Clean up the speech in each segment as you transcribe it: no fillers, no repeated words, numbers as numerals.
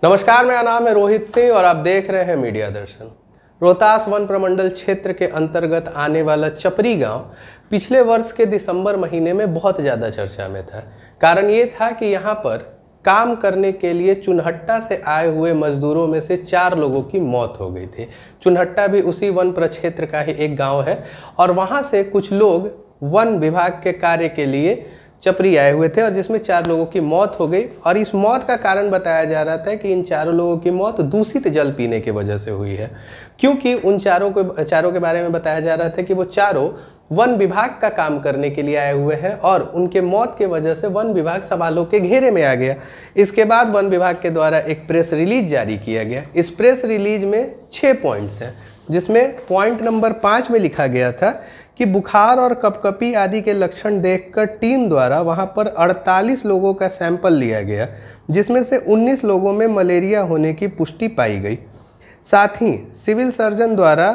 नमस्कार, मेरा नाम है रोहित सिंह और आप देख रहे हैं मीडिया दर्शन। रोहतास वन प्रमंडल क्षेत्र के अंतर्गत आने वाला चपरी गांव पिछले वर्ष के दिसंबर महीने में बहुत ज़्यादा चर्चा में था। कारण ये था कि यहाँ पर काम करने के लिए चुनहट्टा से आए हुए मजदूरों में से 4 लोगों की मौत हो गई थी। चुनहट्टा भी उसी वन प्रक्षेत्र का ही एक गाँव है और वहाँ से कुछ लोग वन विभाग के कार्य के लिए चपरी आए हुए थे और जिसमें 4 लोगों की मौत हो गई। और इस मौत का कारण बताया जा रहा था कि इन 4 लोगों की मौत दूषित जल पीने की वजह से हुई है, क्योंकि उन चारों के बारे में बताया जा रहा था कि वो चारों वन विभाग का काम करने के लिए आए हुए हैं और उनके मौत के वजह से वन विभाग सवालों के घेरे में आ गया। इसके बाद वन विभाग के द्वारा एक प्रेस रिलीज जारी किया गया। इस प्रेस रिलीज में 6 पॉइंट्स हैं, जिसमें पॉइंट नंबर 5 में लिखा गया था कि बुखार और कपकपी आदि के लक्षण देखकर टीम द्वारा वहां पर 48 लोगों का सैंपल लिया गया, जिसमें से 19 लोगों में मलेरिया होने की पुष्टि पाई गई। साथ ही सिविल सर्जन द्वारा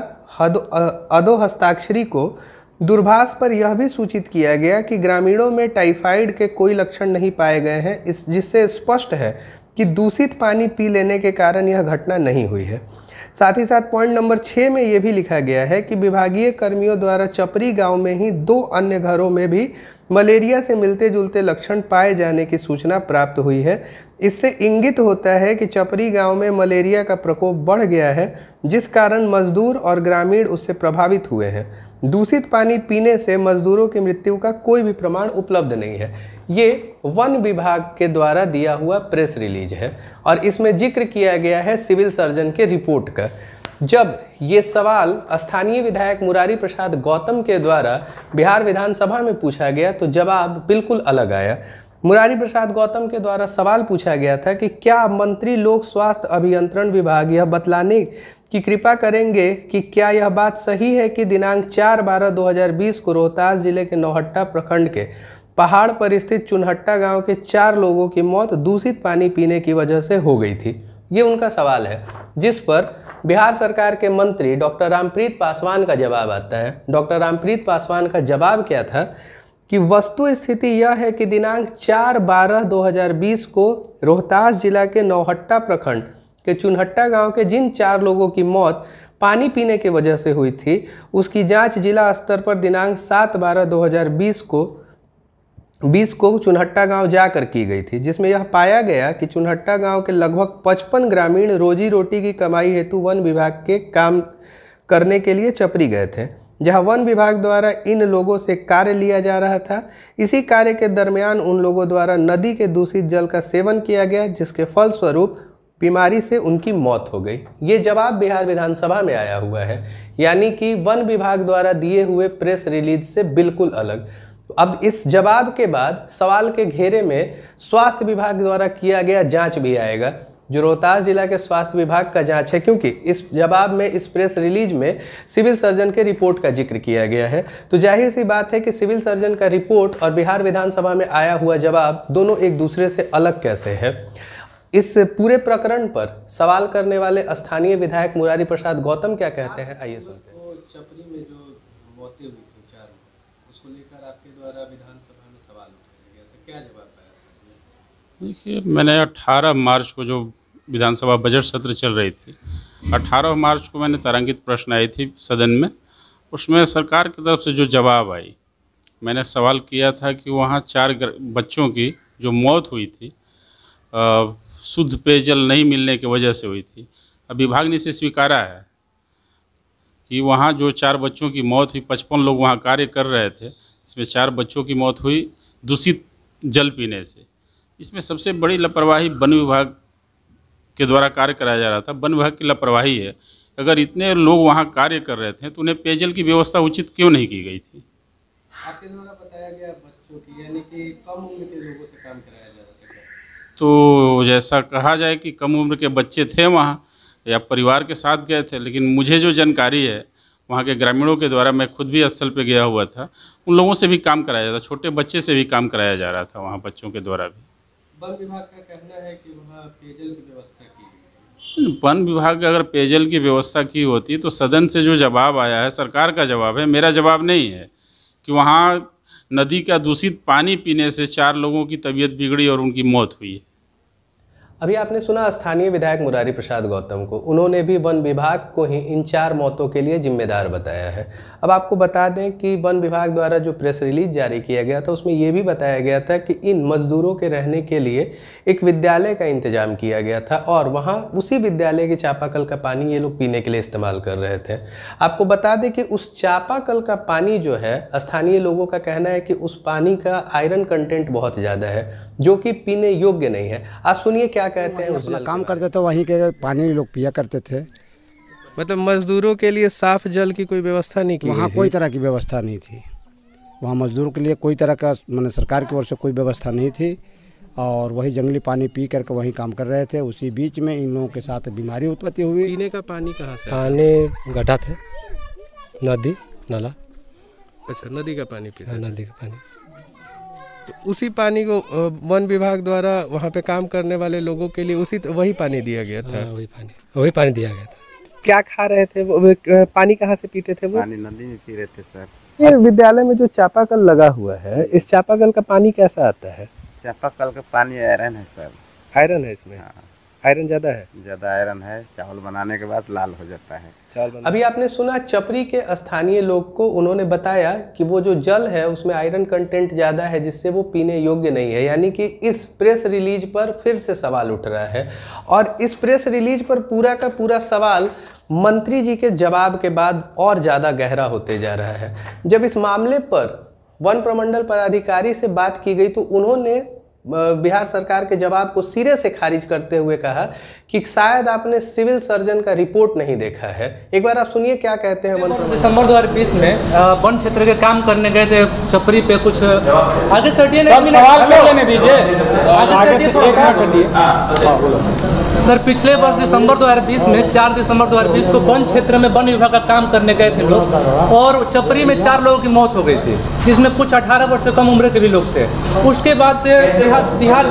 अधो हस्ताक्षरी को दूरभाष पर यह भी सूचित किया गया कि ग्रामीणों में टाइफाइड के कोई लक्षण नहीं पाए गए हैं, जिससे स्पष्ट है कि दूषित पानी पी लेने के कारण यह घटना नहीं हुई है। साथ ही साथ पॉइंट नंबर 6 में यह भी लिखा गया है कि विभागीय कर्मियों द्वारा चपरी गांव में ही 2 अन्य घरों में भी मलेरिया से मिलते जुलते लक्षण पाए जाने की सूचना प्राप्त हुई है। इससे इंगित होता है कि चपरी गांव में मलेरिया का प्रकोप बढ़ गया है, जिस कारण मजदूर और ग्रामीण उससे प्रभावित हुए हैं। दूषित पानी पीने से मजदूरों की मृत्यु का कोई भी प्रमाण उपलब्ध नहीं है। ये वन विभाग के द्वारा दिया हुआ प्रेस रिलीज है और इसमें जिक्र किया गया है सिविल सर्जन के रिपोर्ट का। जब ये सवाल स्थानीय विधायक मुरारी प्रसाद गौतम के द्वारा बिहार विधानसभा में पूछा गया तो जवाब बिल्कुल अलग आया। मुरारी प्रसाद गौतम के द्वारा सवाल पूछा गया था कि क्या मंत्री लोक स्वास्थ्य अभियंत्रण विभाग यह बतलाने की कृपा करेंगे कि क्या यह बात सही है कि दिनांक 4/12/2020 को रोहतास जिले के नौहट्टा प्रखंड के पहाड़ पर स्थित चुनहट्टा गांव के 4 लोगों की मौत दूषित पानी पीने की वजह से हो गई थी। ये उनका सवाल है, जिस पर बिहार सरकार के मंत्री डॉक्टर रामप्रीत पासवान का जवाब आता है। डॉक्टर रामप्रीत पासवान का जवाब क्या था कि वस्तु स्थिति यह है कि दिनांक 4/12/2020 को रोहतास जिला के नौहट्टा प्रखंड के चुनहट्टा गांव के जिन 4 लोगों की मौत पानी पीने की वजह से हुई थी, उसकी जांच जिला स्तर पर दिनांक 7/12/2020 को चुनहट्टा गांव जाकर की गई थी, जिसमें यह पाया गया कि चुनहट्टा गांव के लगभग 55 ग्रामीण रोजी रोटी की कमाई हेतु वन विभाग के काम करने के लिए चपरी गए थे, जहां वन विभाग द्वारा इन लोगों से कार्य लिया जा रहा था। इसी कार्य के दरमियान उन लोगों द्वारा नदी के दूषित जल का सेवन किया गया, जिसके फलस्वरूप बीमारी से उनकी मौत हो गई। ये जवाब बिहार विधानसभा में आया हुआ है, यानी कि वन विभाग द्वारा दिए हुए प्रेस रिलीज से बिल्कुल अलग। अब इस जवाब के बाद सवाल के घेरे में स्वास्थ्य विभाग द्वारा किया गया जांच भी आएगा, जो रोहतास जिला के स्वास्थ्य विभाग का जांच है, क्योंकि इस जवाब में, इस प्रेस रिलीज में सिविल सर्जन के रिपोर्ट का जिक्र किया गया है। तो जाहिर सी बात है कि सिविल सर्जन का रिपोर्ट और बिहार विधानसभा में आया हुआ जवाब दोनों एक दूसरे से अलग कैसे है। इस पूरे प्रकरण पर सवाल करने वाले स्थानीय विधायक मुरारी प्रसाद गौतम क्या कहते हैं, आइए सुनते हैं। तो चपरी में जो मौतें हुई थी 4, उसको लेकर आपके द्वारा विधानसभा में सवाल उठाया गया था, क्या जवाब आया? देखिए, मैंने 18 मार्च को जो विधानसभा बजट सत्र चल रही थी, 18 मार्च को मैंने तारांकित प्रश्न आई थी सदन में। उसमें सरकार की तरफ से जो जवाब आई, मैंने सवाल किया था कि वहाँ 4 बच्चों की जो मौत हुई थी शुद्ध पेयजल नहीं मिलने की वजह से हुई थी। अब विभाग ने इसे स्वीकारा है कि वहाँ जो 4 बच्चों की मौत हुई, 55 लोग वहाँ कार्य कर रहे थे, इसमें 4 बच्चों की मौत हुई दूषित जल पीने से। इसमें सबसे बड़ी लापरवाही वन विभाग के द्वारा कार्य कराया जा रहा था। वन विभाग की लापरवाही है। अगर इतने लोग वहाँ कार्य कर रहे थे तो उन्हें पेयजल की व्यवस्था उचित क्यों नहीं की गई थी? आपके द्वारा बताया गया बच्चों की, यानी कि कम उम्र के लोगों से काम कराया जा रहा था। तो जैसा कहा जाए कि कम उम्र के बच्चे थे वहाँ या परिवार के साथ गए थे, लेकिन मुझे जो जानकारी है वहाँ के ग्रामीणों के द्वारा, मैं खुद भी स्थल पे गया हुआ था, उन लोगों से भी काम कराया जाता, छोटे बच्चे से भी काम कराया जा रहा था वहाँ बच्चों के द्वारा भी। वन विभाग का कहना है कि वहाँ पेयजल की व्यवस्था की गई। वन विभाग अगर पेयजल की व्यवस्था की होती तो सदन से जो जवाब आया है, सरकार का जवाब है, मेरा जवाब नहीं है, कि वहाँ नदी का दूषित पानी पीने से 4 लोगों की तबीयत बिगड़ी और उनकी मौत हुई है। अभी आपने सुना स्थानीय विधायक मुरारी प्रसाद गौतम को। उन्होंने भी वन विभाग को ही इन 4 मौतों के लिए जिम्मेदार बताया है। अब आपको बता दें कि वन विभाग द्वारा जो प्रेस रिलीज जारी किया गया था उसमें यह भी बताया गया था कि इन मजदूरों के रहने के लिए एक विद्यालय का इंतजाम किया गया था और वहाँ उसी विद्यालय के चापाकल का पानी ये लोग पीने के लिए इस्तेमाल कर रहे थे। आपको बता दें कि उस चापाकल का पानी जो है, स्थानीय लोगों का कहना है कि उस पानी का आयरन कंटेंट बहुत ज़्यादा है जो कि पीने योग्य नहीं है। आप सुनिए क्या कहते हैं। उस जल काम करते थे वहीं के पानी लोग पिया करते थे। मतलब मजदूरों के लिए साफ जल की कोई व्यवस्था नहीं की वहाँ कोई तरह की व्यवस्था नहीं थी। वहाँ मजदूरों के लिए कोई तरह का मैंने सरकार की ओर से कोई व्यवस्था नहीं थी और वही जंगली पानी पी करके वहीं काम कर रहे थे। उसी बीच में इन लोगों के साथ बीमारी उत्पत्ति हुई। पीने का पानी कहाँ से? पानी गड्ढा थे, नदी नाला। अच्छा, नदी का पानी पीते? नदी का पानी। तो उसी पानी को वन विभाग द्वारा वहाँ पे काम करने वाले लोगों के लिए वही पानी दिया गया था? वही पानी दिया गया था। क्या खा रहे थे वो? पानी कहाँ से पीते थे वो? पानी नदी में पी रहे थे सर। ये विद्यालय में जो चापाकल लगा हुआ है, इस चापाकल का पानी कैसा आता है? चापाकल का पानी आयरन है सर। आयरन है इसमें? हाँ। आयरन ज़्यादा है? ज़्यादा आयरन है। चावल बनाने के बाद लाल हो जाता है। अभी आपने सुना चपरी के स्थानीय लोग को। उन्होंने बताया कि वो जो जल है उसमें आयरन कंटेंट ज़्यादा है जिससे वो पीने योग्य नहीं है। यानी कि इस प्रेस रिलीज पर फिर से सवाल उठ रहा है और इस प्रेस रिलीज पर पूरा का पूरा सवाल मंत्री जी के जवाब के बाद और ज़्यादा गहरा होते जा रहा है। जब इस मामले पर वन प्रमंडल पदाधिकारी से बात की गई तो उन्होंने बिहार सरकार के जवाब को सिरे से खारिज करते हुए कहा कि शायद आपने सिविल सर्जन का रिपोर्ट नहीं देखा है। एक बार आप सुनिए क्या कहते हैं। दिसंबर 2020 में वन क्षेत्र के काम करने गए थे चपरी पे। कुछ आगे सटिए नहीं, सवाल कर लेने दीजिए। सर, पिछले वर्ष दिसंबर 2020 में 4 दिसंबर 2020 को वन क्षेत्र में वन विभाग का काम करने गए थे लोग और चपरी में 4 लोगों की मौत हो गई थी, जिसमें कुछ 18 वर्ष से कम उम्र के भी लोग थे। उसके बाद से बिहार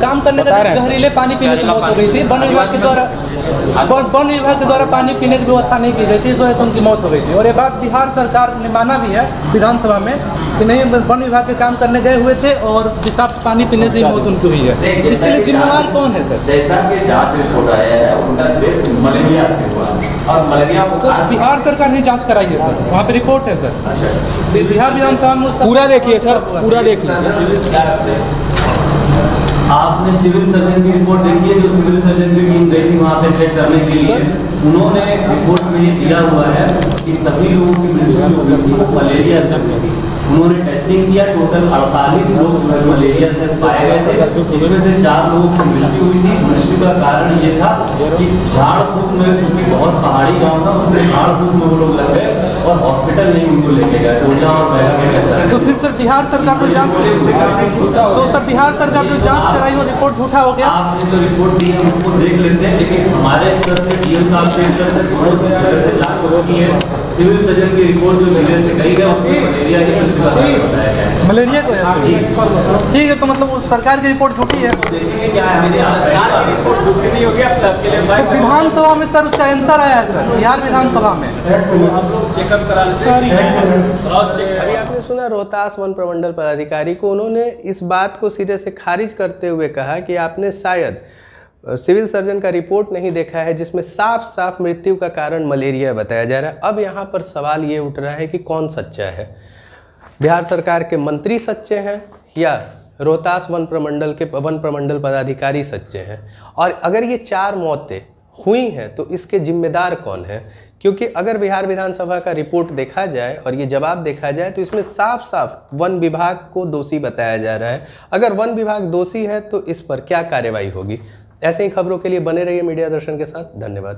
काम करने का जहरीले पानी पीने की मौत हो गई थी। वन विभाग के द्वारा पानी पीने की व्यवस्था नहीं की गई थी, इस वजह से उनकी मौत हो गई थी। और ये बात बिहार सरकार ने माना भी है विधानसभा में कि नहीं, वन विभाग के काम करने गए हुए थे और विषाक्त पानी पीने से ही मौत उनकी हुई है। इसके लिए जिम्मेवार कौन है सर? जैसा कि जांच रिपोर्ट आया है उनका मलेरिया से हुआ और मलेरिया सर बिहार सरकार ने जांच कराई है सर, वहाँ पे रिपोर्ट है सर। अच्छा, बिहार विधानसभा में पूरा देखिए सर, पूरा देख लीजिए। आपने सिविल सर्जन की रिपोर्ट देखी है? जो सिविल सर्जन की टीम गई थी वहाँ पे चेक करने के लिए, उन्होंने रिपोर्ट में ये दिया हुआ है कि सभी लोगों की मृत्यु जो हुई थी वो मलेरिया से हुई थी। उन्होंने टेस्टिंग किया, टोटल 48 लोग मलेरिया से पाए गए थे, जिसमें से 4 लोगों की मृत्यु हुई थी। मृत्यु का कारण ये था कि झाड़ फूक में, बहुत पहाड़ी गाँव था, उसमें झाड़ फूक में वो लोग लग गए और हॉस्पिटल नहीं उनको लेके गए। तो फिर सर बिहार सरकार को जांच तो सर बिहार सरकार जो जांच कराई वो रिपोर्ट झूठा हो गया। आपने जो रिपोर्ट दी है उसको देख लेते हैं, लेकिन हमारे स्तर से डीएम साहब के स्तर से बहुत तरह से जांच होती है। सिविल सर्जन की रिपोर्ट जो जिले से गई है उसमें मलेरिया की मृत्यु का कारण बताया गया है। मलेरिया को ठीक है, तो मतलब उस सरकार की रिपोर्ट झूठी है। देखेंगे क्या है। मेरी सरकार की रिपोर्ट झूठी नहीं होगी। आप सबके लिए विधानसभा में सर उसका आंसर आया है सर, बिहार विधानसभा में। हम लोग चेकअप करा लेते हैं। अभी आपने सुना रोहतास वन प्रमंडल पदाधिकारी को। उन्होंने इस बात को सिरे से खारिज करते हुए कहा कि आपने शायद सिविल सर्जन का रिपोर्ट नहीं देखा है जिसमें साफ साफ मृत्यु का कारण मलेरिया बताया जा रहा है। अब यहाँ पर सवाल ये उठ रहा है कि कौन सच्चा है? बिहार सरकार के मंत्री सच्चे हैं या रोहतास वन प्रमंडल पदाधिकारी सच्चे हैं? और अगर ये 4 मौतें हुई हैं तो इसके जिम्मेदार कौन है? क्योंकि अगर बिहार विधानसभा का रिपोर्ट देखा जाए और ये जवाब देखा जाए तो इसमें साफ साफ वन विभाग को दोषी बताया जा रहा है। अगर वन विभाग दोषी है तो इस पर क्या कार्रवाई होगी? ऐसे ही खबरों के लिए बने रहिए मीडिया दर्शन के साथ। धन्यवाद।